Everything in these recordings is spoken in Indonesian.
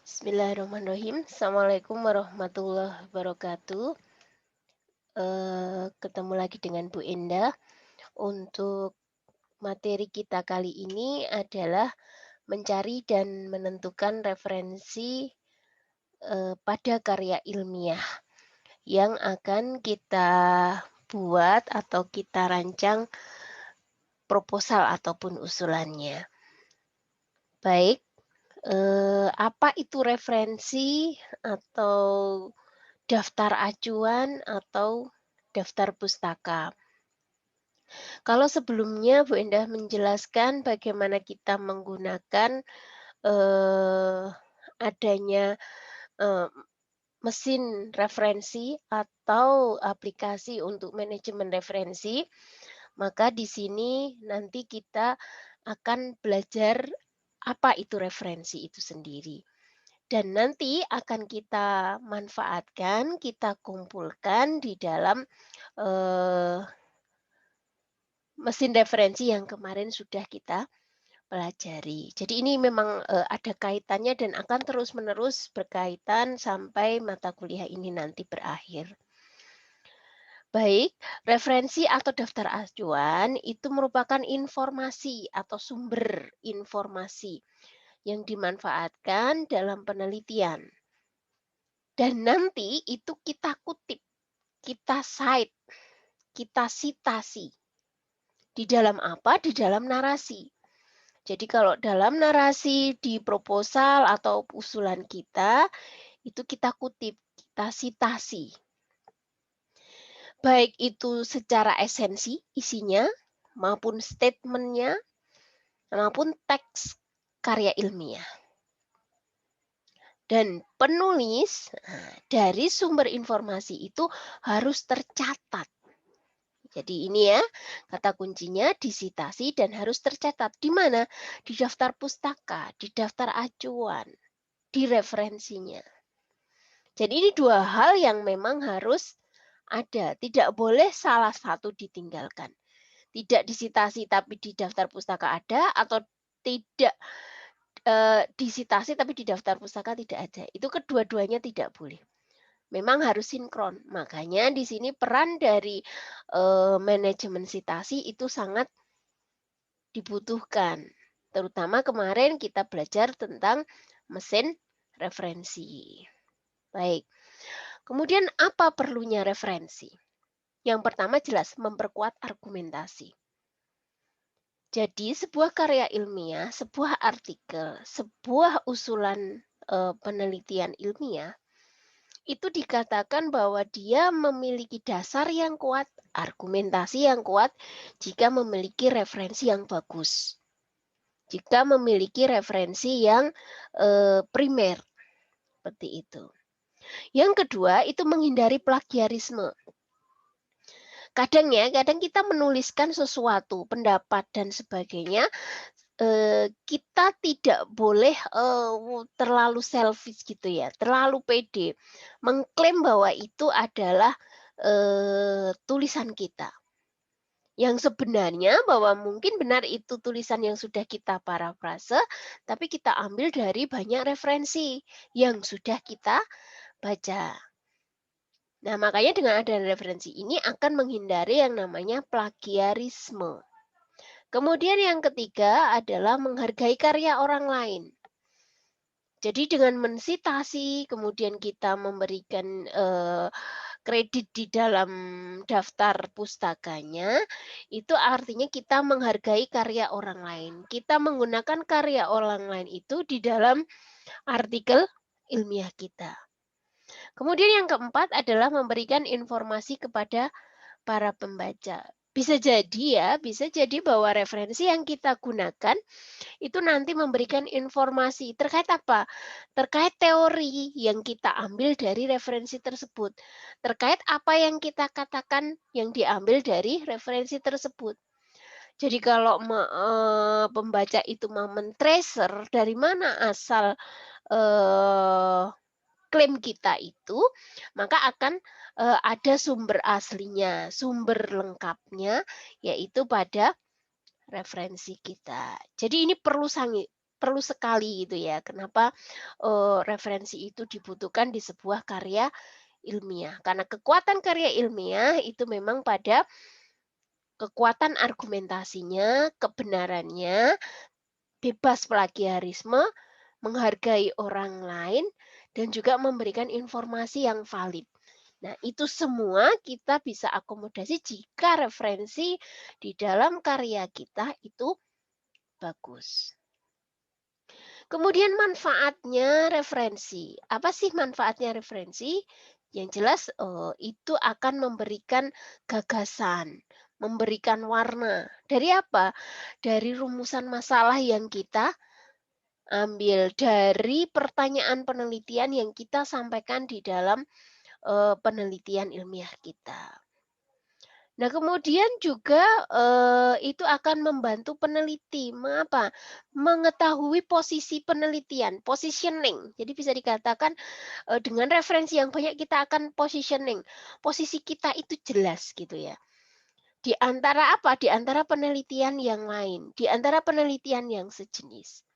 Bismillahirrahmanirrahim. Assalamualaikum warahmatullahi wabarakatuh. Ketemu lagi dengan Bu Endah. Untuk materi kita kali ini adalah mencari dan menentukan referensi pada karya ilmiah yang akan kita buat atau kita rancang proposal ataupun usulannya. Baik, apa itu referensi atau daftar acuan atau daftar pustaka. Kalau sebelumnya Bu Endah menjelaskan bagaimana kita menggunakan, eee, adanya, eee, mesin referensi atau aplikasi untuk manajemen referensi, maka di sini nanti kita akan belajar apa itu referensi itu sendiri. Dan nanti akan kita manfaatkan, kita kumpulkan di dalam, eee, mesin referensi yang kemarin sudah kita pelajari. Jadi ini memang, ada kaitannya dan akan terus-menerus berkaitan sampai mata kuliah ini nanti berakhir. Baik, referensi atau daftar acuan itu merupakan informasi atau sumber informasi yang dimanfaatkan dalam penelitian. Dan nanti itu kita kutip, kita cite, kita sitasi. Di dalam apa? Di dalam narasi. Jadi kalau dalam narasi di proposal atau usulan kita, itu kita kutip, kita sitasi. Baik itu secara esensi isinya, maupun statementnya, maupun teks karya ilmiah. Dan penulis dari sumber informasi itu harus tercatat. Jadi ini ya, kata kuncinya disitasi dan harus tercatat. Di mana? Di daftar pustaka, di daftar acuan, di referensinya. Jadi ini dua hal yang memang harus ada. Tidak boleh salah satu ditinggalkan. Tidak disitasi tapi di daftar pustaka ada atau tidak disitasi tapi di daftar pustaka tidak ada. Itu kedua-duanya tidak boleh. Memang harus sinkron. Makanya di sini peran dari, manajemen sitasi itu sangat dibutuhkan. Terutama kemarin kita belajar tentang mesin referensi. Baik, kemudian apa perlunya referensi? Yang pertama jelas memperkuat argumentasi. Jadi sebuah karya ilmiah, sebuah artikel, sebuah usulan, penelitian ilmiah itu dikatakan bahwa dia memiliki dasar yang kuat, argumentasi yang kuat jika memiliki referensi yang bagus. Jika memiliki referensi yang, primer, seperti itu. Yang kedua itu menghindari plagiarisme. Kadang kita menuliskan sesuatu, pendapat dan sebagainya, kita tidak boleh, terlalu selfish gitu ya, terlalu pede, mengklaim bahwa itu adalah, tulisan kita. Yang sebenarnya bahwa mungkin benar itu tulisan yang sudah kita parafrase, tapi kita ambil dari banyak referensi yang sudah kita baca. Nah, makanya dengan adanya referensi ini akan menghindari yang namanya plagiarisme. Kemudian yang ketiga adalah menghargai karya orang lain. Jadi dengan mensitasi, kemudian kita memberikan, kredit di dalam daftar pustakanya, itu artinya kita menghargai karya orang lain. Kita menggunakan karya orang lain itu di dalam artikel ilmiah kita. Kemudian yang keempat adalah memberikan informasi kepada para pembaca. Bisa jadi bahwa referensi yang kita gunakan itu nanti memberikan informasi terkait apa? Terkait teori yang kita ambil dari referensi tersebut. Terkait apa yang kita katakan yang diambil dari referensi tersebut. Jadi kalau pembaca itu mau men-tracer dari mana asal, eee, klaim kita itu, maka akan, ada sumber aslinya, sumber lengkapnya, yaitu pada referensi kita. Jadi ini perlu perlu sekali gitu ya. Kenapa, referensi itu dibutuhkan di sebuah karya ilmiah. Karena kekuatan karya ilmiah itu memang pada kekuatan argumentasinya, kebenarannya, bebas plagiarisme, menghargai orang lain, dan juga memberikan informasi yang valid. Nah, itu semua kita bisa akomodasi jika referensi di dalam karya kita itu bagus. Kemudian manfaatnya referensi. Apa sih manfaatnya referensi? Yang jelas, itu akan memberikan gagasan, memberikan warna. Dari apa? Dari rumusan masalah yang kita ambil, dari pertanyaan penelitian yang kita sampaikan di dalam, penelitian ilmiah kita. Nah, kemudian juga, itu akan membantu peneliti mengapa? Mengetahui posisi penelitian, positioning. Jadi bisa dikatakan, dengan referensi yang banyak kita akan positioning. Posisi kita itu jelas gitu ya. Di antara apa? Di antara penelitian yang lain, di antara penelitian yang sejenis.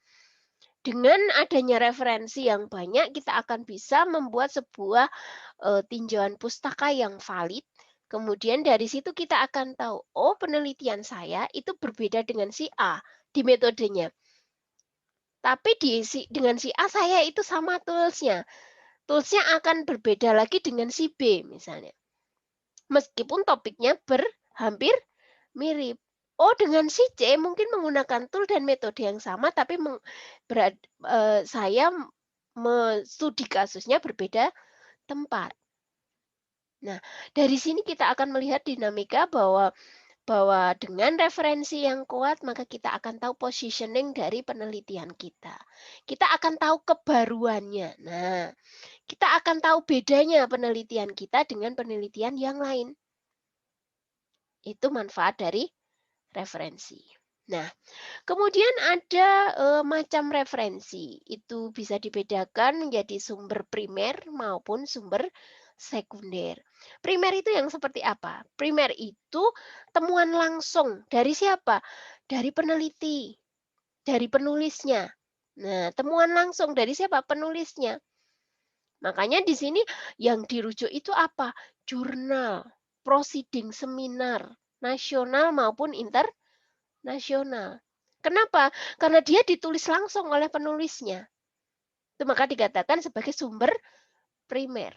Dengan adanya referensi yang banyak, kita akan bisa membuat sebuah, tinjauan pustaka yang valid. Kemudian dari situ kita akan tahu, oh penelitian saya itu berbeda dengan si A di metodenya. Tapi dengan si A saya itu sama toolsnya. Toolsnya akan berbeda lagi dengan si B misalnya. Meskipun topiknya hampir mirip. Oh, dengan si C mungkin menggunakan tool dan metode yang sama, tapi saya studi kasusnya berbeda tempat. Nah, dari sini kita akan melihat dinamika bahwa bahwa dengan referensi yang kuat, maka kita akan tahu positioning dari penelitian kita. Kita akan tahu kebaruannya. Nah, kita akan tahu bedanya penelitian kita dengan penelitian yang lain. Itu manfaat dari referensi. Nah, kemudian ada, macam referensi, itu bisa dibedakan menjadi sumber primer maupun sumber sekunder. Primer itu yang seperti apa? Primer itu temuan langsung dari siapa? Dari peneliti, dari penulisnya. Nah, temuan langsung dari siapa? Penulisnya. Makanya di sini yang dirujuk itu apa? Jurnal, proceeding, seminar, nasional maupun nasional. Kenapa? Karena dia ditulis langsung oleh penulisnya. Itu maka dikatakan sebagai sumber primer.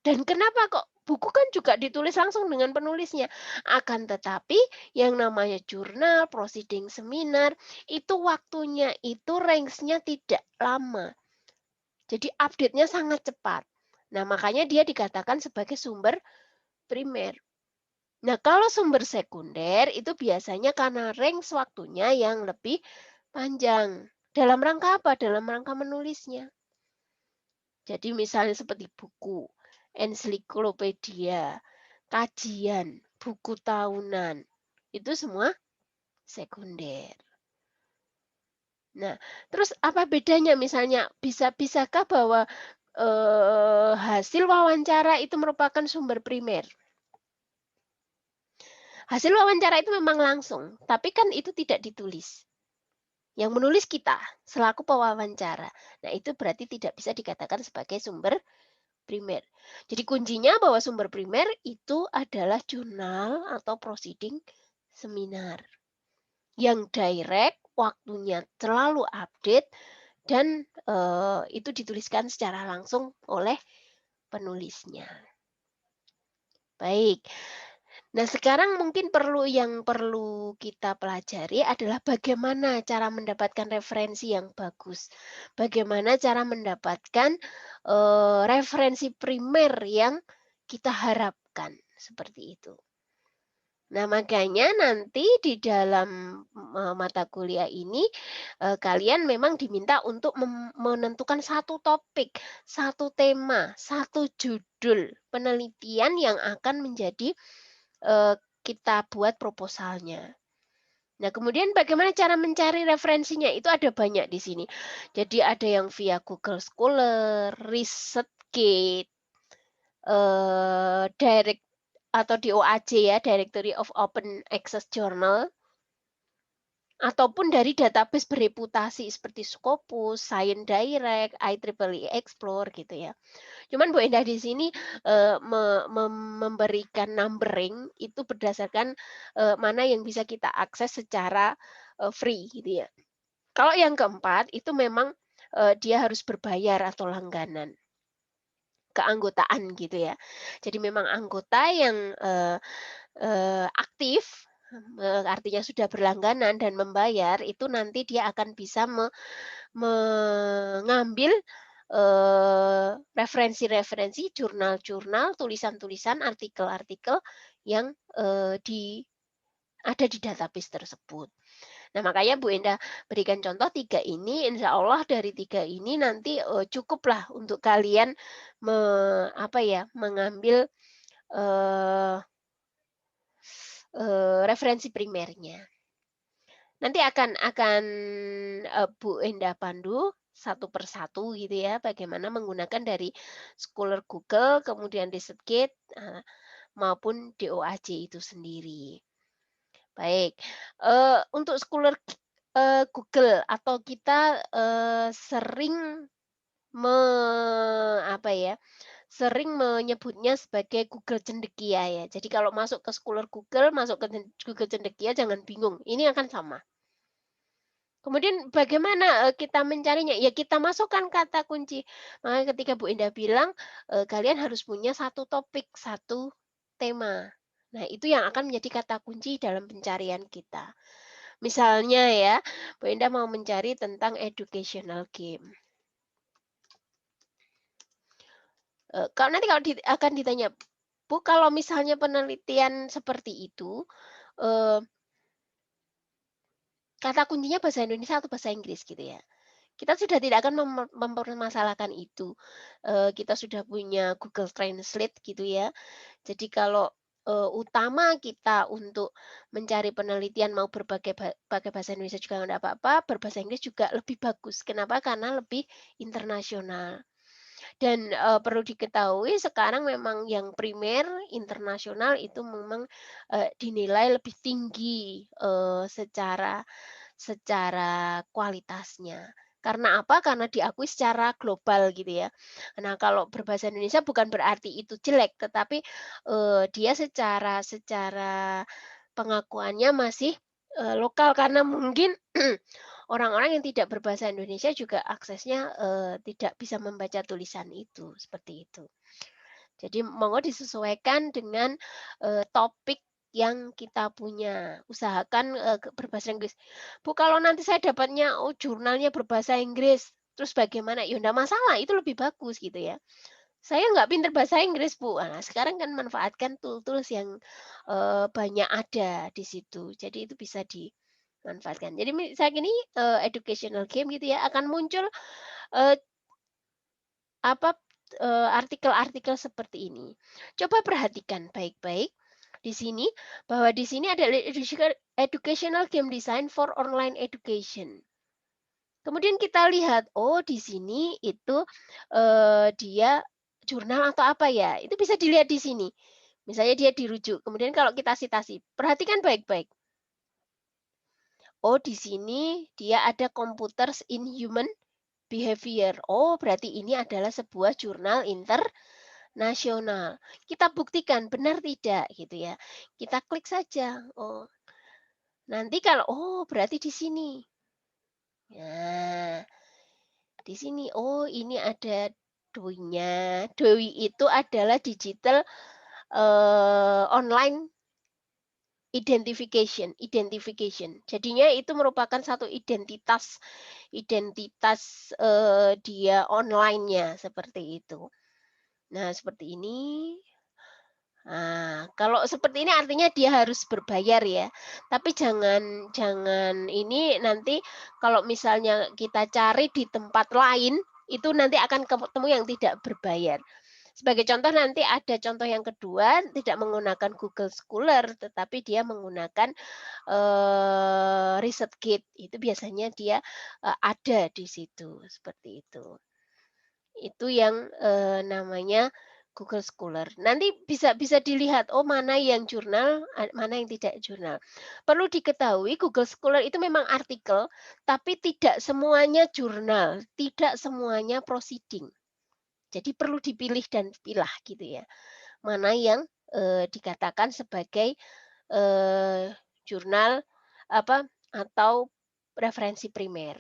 Dan kenapa kok buku kan juga ditulis langsung dengan penulisnya. Akan tetapi yang namanya jurnal, proceeding, seminar, itu waktunya, itu range-nya tidak lama. Jadi update-nya sangat cepat. Nah, makanya dia dikatakan sebagai sumber primer. Nah, kalau sumber sekunder itu biasanya karena range waktunya yang lebih panjang. Dalam rangka apa? Dalam rangka menulisnya. Jadi misalnya seperti buku, ensiklopedia, kajian, buku tahunan, itu semua sekunder. Nah, terus apa bedanya misalnya bisakah bahwa, hasil wawancara itu merupakan sumber primer? Hasil wawancara itu memang langsung, tapi kan itu tidak ditulis. Yang menulis kita selaku pewawancara. Nah, itu berarti tidak bisa dikatakan sebagai sumber primer. Jadi kuncinya bahwa sumber primer itu adalah jurnal atau proceeding seminar yang direct, waktunya selalu update dan itu dituliskan secara langsung oleh penulisnya. Baik. Nah, sekarang mungkin perlu kita pelajari adalah bagaimana cara mendapatkan referensi yang bagus. Bagaimana cara mendapatkan, referensi primer yang kita harapkan, seperti itu. Nah, makanya nanti di dalam, mata kuliah ini, kalian memang diminta untuk menentukan satu topik, satu tema, satu judul penelitian yang akan menjadi kita buat proposalnya. Nah, kemudian bagaimana cara mencari referensinya? Itu ada banyak di sini. Jadi ada yang via Google Scholar, ResearchGate, direct atau DOAJ ya, Directory of Open Access Journal. Ataupun dari database bereputasi seperti Scopus, Science Direct, IEEE Explore gitu ya. Cuman Bu Endah di sini, memberikan numbering itu berdasarkan, mana yang bisa kita akses secara, free gitu ya. Kalau yang keempat itu memang, dia harus berbayar atau langganan, keanggotaan gitu ya. Jadi memang anggota yang, aktif, artinya sudah berlangganan dan membayar, itu nanti dia akan bisa mengambil, referensi-referensi, jurnal-jurnal, tulisan-tulisan, artikel-artikel yang, ada di database tersebut. Nah, makanya Bu Enda berikan contoh 3 ini, insya Allah dari 3 ini nanti, cukuplah untuk kalian apa ya, mengambil, eee referensi primernya. Nanti akan, Bu Enda pandu satu persatu gitu ya, bagaimana menggunakan dari Scholar Google, kemudian ResearchGate, maupun DOAJ itu sendiri. Baik, untuk Scholar, Google atau kita, sering apa ya, sering menyebutnya sebagai Google Cendekia ya. Jadi kalau masuk ke Scholar Google, masuk ke Google Cendekia jangan bingung, ini akan sama. Kemudian bagaimana, kita mencarinya? Ya kita masukkan kata kunci. Makanya ketika Bu Indah bilang, kalian harus punya satu topik, satu tema. Nah itu yang akan menjadi kata kunci dalam pencarian kita. Misalnya ya, Bu Indah mau mencari tentang educational game. Kalau nanti kalau akan ditanya, "Bu, kalau misalnya penelitian seperti itu, eee, kata kuncinya bahasa Indonesia atau bahasa Inggris?" Gitu ya. Kita sudah tidak akan mempermasalahkan itu. Kita sudah punya Google Translate gitu ya. Jadi kalau, utama kita untuk mencari penelitian mau berbagai pakai bahasa Indonesia juga nggak apa-apa, berbahasa Inggris juga lebih bagus. Kenapa? Karena lebih internasional. Dan, perlu diketahui sekarang memang yang primer internasional itu memang, dinilai lebih tinggi, secara secara kualitasnya. Karena apa? Karena diakui secara global gitu ya. Nah, kalau berbahasa Indonesia bukan berarti itu jelek, tetapi, dia secara secara pengakuannya masih, lokal karena mungkin orang-orang yang tidak berbahasa Indonesia juga aksesnya, tidak bisa membaca tulisan itu, seperti itu. Jadi monggo disesuaikan dengan, topik yang kita punya. Usahakan, berbahasa Inggris. "Bu, kalau nanti saya dapatnya, oh jurnalnya berbahasa Inggris, terus bagaimana?" Ya ndak masalah, itu lebih bagus gitu ya. "Saya nggak pinter bahasa Inggris, Bu." Nah, sekarang kan manfaatkan tools-tools yang, banyak ada di situ. Jadi itu bisa dimanfaatkan. Jadi misalnya ini, educational game gitu ya, akan muncul, eee, apa, artikel-artikel seperti ini. Coba perhatikan baik-baik di sini, bahwa di sini ada educational game design for online education. Kemudian kita lihat, oh di sini itu, dia jurnal atau apa ya, itu bisa dilihat di sini. Misalnya dia dirujuk, kemudian kalau kita sitasi, perhatikan baik-baik. Oh di sini dia ada Computers in Human Behavior. Oh berarti ini adalah sebuah jurnal internasional. Kita buktikan benar tidak gitu ya. Kita klik saja. Oh, nanti kalau oh berarti di sini. Nah, di sini, oh ini ada DOI-nya. DOI itu adalah digital, online identification. Jadinya itu merupakan satu identitas identitas, dia online-nya, seperti itu. Nah, seperti ini. Nah, kalau seperti ini artinya dia harus berbayar ya. Tapi jangan jangan ini nanti kalau misalnya kita cari di tempat lain, itu nanti akan ketemu yang tidak berbayar. Sebagai contoh nanti ada contoh yang kedua, tidak menggunakan Google Scholar, tetapi dia menggunakan, ResearchGate. Itu biasanya dia, ada di situ, seperti itu. Itu yang, namanya Google Scholar. Nanti bisa bisa dilihat, oh mana yang jurnal, mana yang tidak jurnal. Perlu diketahui Google Scholar itu memang artikel, tapi tidak semuanya jurnal, tidak semuanya proceeding. Jadi perlu dipilih dan pilah gitu ya. Mana yang, dikatakan sebagai, jurnal apa, atau referensi primer.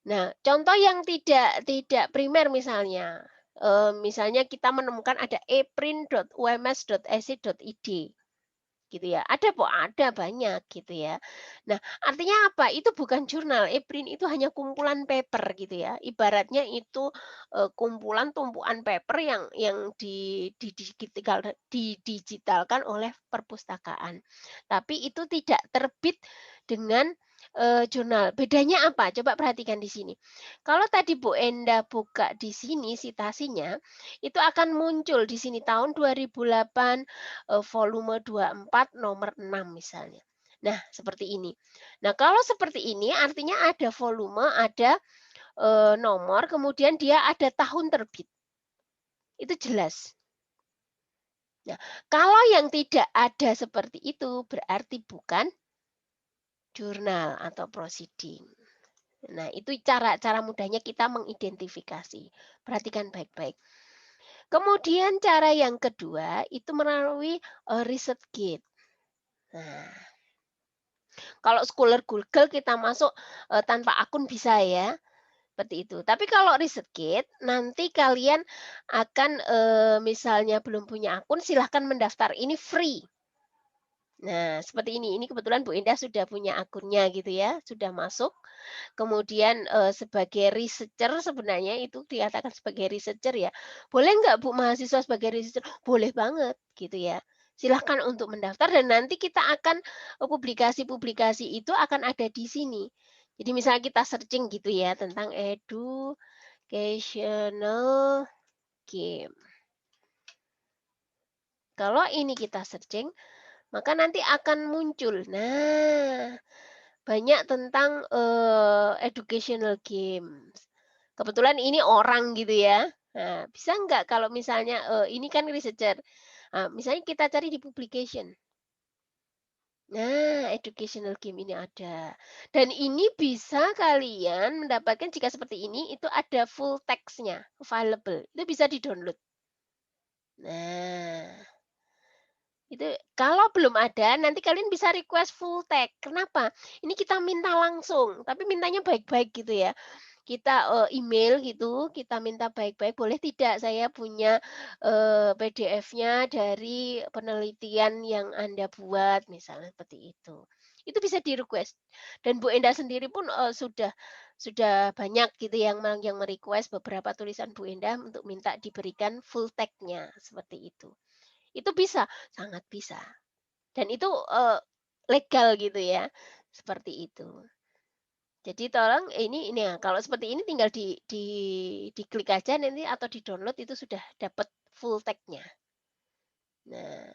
Nah, contoh yang tidak tidak primer misalnya, misalnya kita menemukan ada eprint.ums.ac.id gitu ya. Ada banyak gitu ya. Nah, artinya apa? Itu bukan jurnal, eprint itu hanya kumpulan paper gitu ya. Ibaratnya itu, kumpulan tumpukan paper yang didigitalkan oleh perpustakaan. Tapi itu tidak terbit dengan, jurnal. Bedanya apa? Coba perhatikan di sini. Kalau tadi Bu Enda buka di sini sitasinya, itu akan muncul di sini tahun 2008, volume 24 nomor 6 misalnya. Nah, seperti ini. Nah, kalau seperti ini artinya ada volume, ada, nomor, kemudian dia ada tahun terbit, itu jelas. Nah, kalau yang tidak ada seperti itu berarti bukan jurnal atau proceeding. Nah, itu cara cara mudahnya kita mengidentifikasi. Perhatikan baik-baik. Kemudian cara yang kedua itu melalui, ResearchGate. Nah, kalau Scholar Google kita masuk, tanpa akun bisa ya, seperti itu. Tapi kalau ResearchGate nanti kalian akan, misalnya belum punya akun silahkan mendaftar, ini free. Nah, seperti ini kebetulan Bu Indah sudah punya akunnya gitu ya, sudah masuk. Kemudian, sebagai researcher sebenarnya itu dikatakan sebagai researcher ya. Boleh nggak Bu mahasiswa sebagai researcher? Boleh banget gitu ya. Silahkan untuk mendaftar dan nanti kita akan publikasi-publikasi itu akan ada di sini. Jadi misalnya kita searching gitu ya tentang educational game. Kalau ini kita searching, maka nanti akan muncul. Nah, banyak tentang, educational games. Kebetulan ini orang gitu ya. Nah, bisa nggak kalau misalnya, ini kan researcher, misalnya kita cari di publication. Nah, educational game ini ada. Dan ini bisa kalian mendapatkan jika seperti ini, itu ada full text-nya, available, itu bisa di-download. Nah, itu kalau belum ada, nanti kalian bisa request full text. Kenapa? Ini kita minta langsung, tapi mintanya baik-baik gitu ya. Kita, email gitu, kita minta baik-baik, "Boleh tidak saya punya, PDF-nya dari penelitian yang Anda buat?" Misalnya seperti itu. Itu bisa di-request. Dan Bu Enda sendiri pun, sudah banyak gitu yang me-request beberapa tulisan Bu Enda untuk minta diberikan full text-nya, seperti itu. Itu bisa, sangat bisa. Dan itu, legal gitu ya, seperti itu. Jadi tolong ini ya, kalau seperti ini tinggal diklik aja nanti atau di-download itu sudah dapat full text-nya. Nah,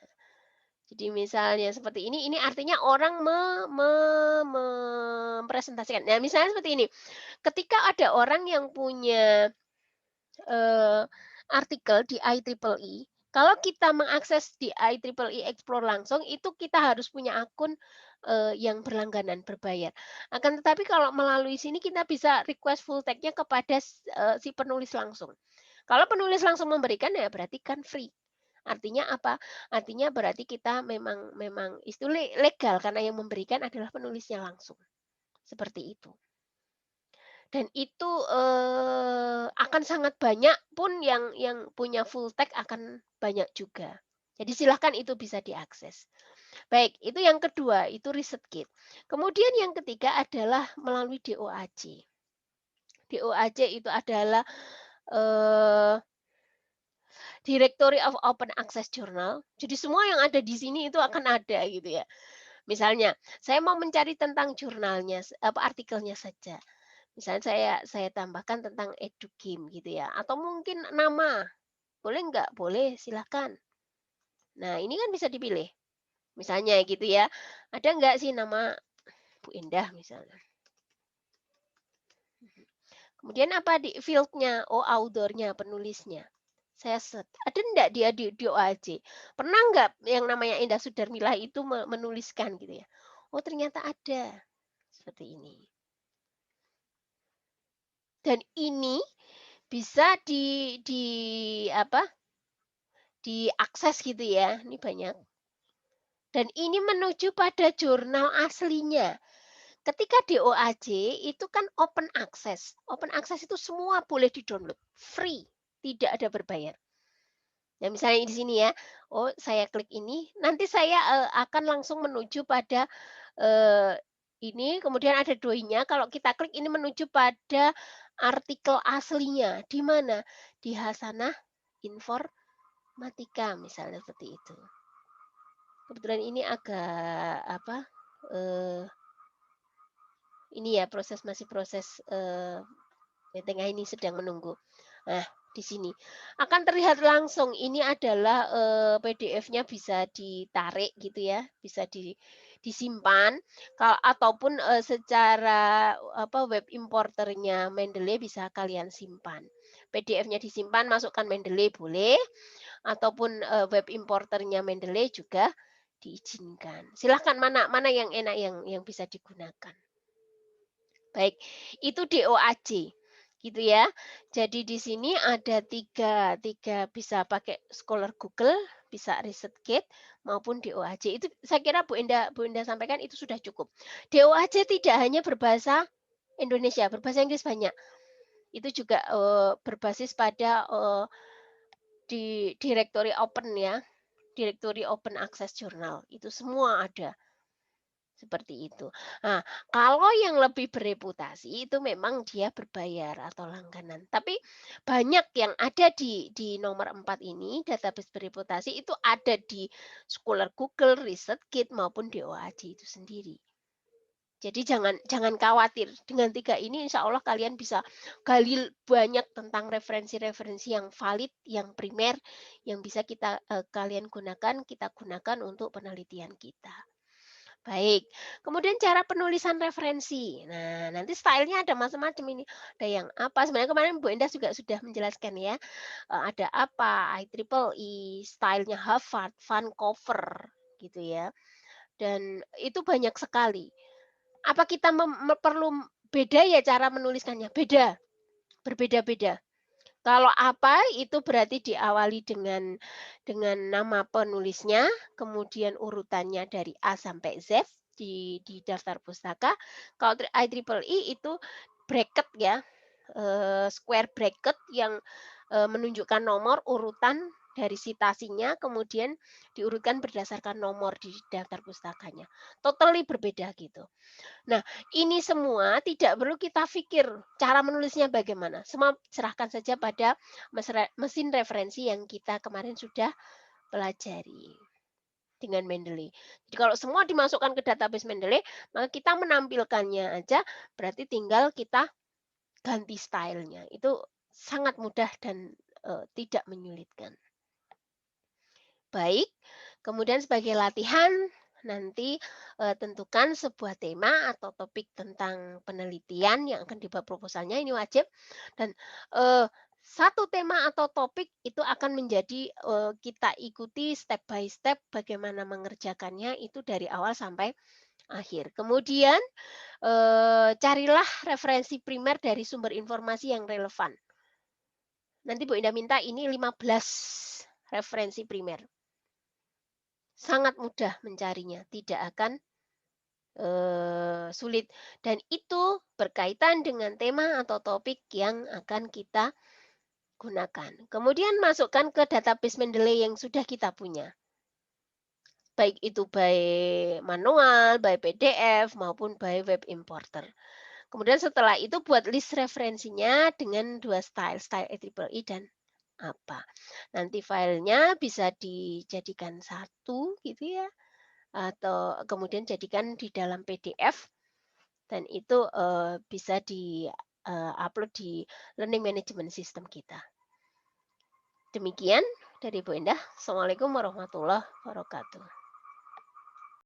jadi misalnya seperti ini artinya orang mempresentasikan. Nah, misalnya seperti ini, ketika ada orang yang punya, eee, artikel di IEEE, kalau kita mengakses di IEEE Explore langsung, itu kita harus punya akun, yang berlangganan, berbayar. Akan tetapi kalau melalui sini kita bisa request full text-nya kepada si penulis langsung. Kalau penulis langsung memberikan, ya berarti kan free. Artinya apa? Artinya berarti kita memang memang itu legal karena yang memberikan adalah penulisnya langsung, seperti itu. Dan itu, akan sangat banyak pun yang punya full text akan banyak juga. Jadi silahkan itu bisa diakses. Baik, itu yang kedua, itu ResearchGate. Kemudian yang ketiga adalah melalui DOAJ. DOAJ itu adalah, eee, Directory of Open Access Journal. Jadi semua yang ada di sini itu akan ada gitu ya. Misalnya, saya mau mencari tentang jurnalnya, artikelnya saja. Misalnya saya tambahkan tentang Edugame gitu ya, atau mungkin nama, boleh nggak? Boleh, silahkan. Nah, ini kan bisa dipilih. Misalnya gitu ya, ada nggak sih nama Bu Endah misalnya. Kemudian apa di field-nya? Oh, author-nya, penulisnya. Saya ada enggak dia di OAJ? Pernah nggak yang namanya Indah Sudarmilah itu menuliskan gitu ya? Oh ternyata ada, seperti ini. Dan ini bisa di apa, diakses gitu ya, ini banyak. Dan ini menuju pada jurnal aslinya. Ketika di OAJ itu kan open access. Open access itu semua boleh di-download, free, tidak ada berbayar. Nah, misalnya di sini ya, oh saya klik ini, nanti saya, akan langsung menuju pada, eee, ini kemudian ada doi-nya, kalau kita klik ini menuju pada artikel aslinya, di mana? Di Hasanah Informatika misalnya seperti itu. Kebetulan ini agak apa, eee, ini ya masih proses, di tengah ini sedang menunggu. Nah, di sini akan terlihat langsung ini adalah, PDF-nya bisa ditarik gitu ya, bisa disimpan ataupun, secara apa, web importernya Mendeley bisa kalian simpan. PDF-nya disimpan, masukkan Mendeley boleh, ataupun, web importernya Mendeley juga diizinkan. Silahkan mana mana yang enak yang bisa digunakan. Baik, itu DOAJ, gitu ya. Jadi di sini ada tiga tiga bisa pakai Scholar Google, bisa ResearchGate, maupun DOAJ. Itu saya kira Bu Indah sampaikan itu sudah cukup. DOAJ tidak hanya berbahasa Indonesia, berbahasa Inggris banyak. Itu juga, berbasis pada, di directory open ya, directory open access journal, itu semua ada. Seperti itu. Nah, kalau yang lebih bereputasi itu memang dia berbayar atau langganan. Tapi banyak yang ada di nomor 4 ini, database bereputasi itu ada di Scholar Google, ResearchGate maupun di OAJ itu sendiri. Jadi jangan jangan khawatir, dengan 3 ini insya Allah kalian bisa gali banyak tentang referensi-referensi yang valid, yang primer, yang bisa kalian gunakan, kita gunakan untuk penelitian kita. Baik, kemudian cara penulisan referensi. Nah, nanti stylenya ada macam-macam ini. Ada yang apa, sebenarnya kemarin Bu Endah juga sudah menjelaskan ya, ada apa, IEEE, stylenya Harvard, Vancouver, gitu ya. Dan itu banyak sekali. Apa kita perlu beda ya cara menuliskannya? Beda, berbeda-beda. Kalau apa, itu berarti diawali dengan nama penulisnya, kemudian urutannya dari A sampai Z di daftar pustaka. Kalau IEEE itu bracket ya, square bracket yang, menunjukkan nomor urutan dari sitasinya, kemudian diurutkan berdasarkan nomor di daftar pustakanya. Totally berbeda gitu. Nah, ini semua tidak perlu kita pikir cara menulisnya bagaimana, semua serahkan saja pada mesin referensi yang kita kemarin sudah pelajari dengan Mendeley. Jadi kalau semua dimasukkan ke database Mendeley, maka kita menampilkannya aja berarti tinggal kita ganti stylenya. Itu sangat mudah dan, tidak menyulitkan. Baik, kemudian sebagai latihan nanti, tentukan sebuah tema atau topik tentang penelitian yang akan dibuat proposalnya ini wajib dan, eee, satu tema atau topik itu akan menjadi, kita ikuti step by step bagaimana mengerjakannya itu dari awal sampai akhir. Kemudian, carilah referensi primer dari sumber informasi yang relevan. Nanti Bu Indah minta ini 15 referensi primer. Sangat mudah mencarinya, tidak akan, sulit dan itu berkaitan dengan tema atau topik yang akan kita gunakan. Kemudian masukkan ke database Mendeley yang sudah kita punya. Baik itu by manual, by PDF, maupun by web importer. Kemudian setelah itu buat list referensinya dengan 2 style, style IEEE dan apa. Nanti filenya bisa dijadikan satu gitu ya, atau kemudian jadikan di dalam PDF dan itu, bisa upload di learning management system kita. Demikian dari Bu Endah. Assalamualaikum warahmatullahi wabarakatuh.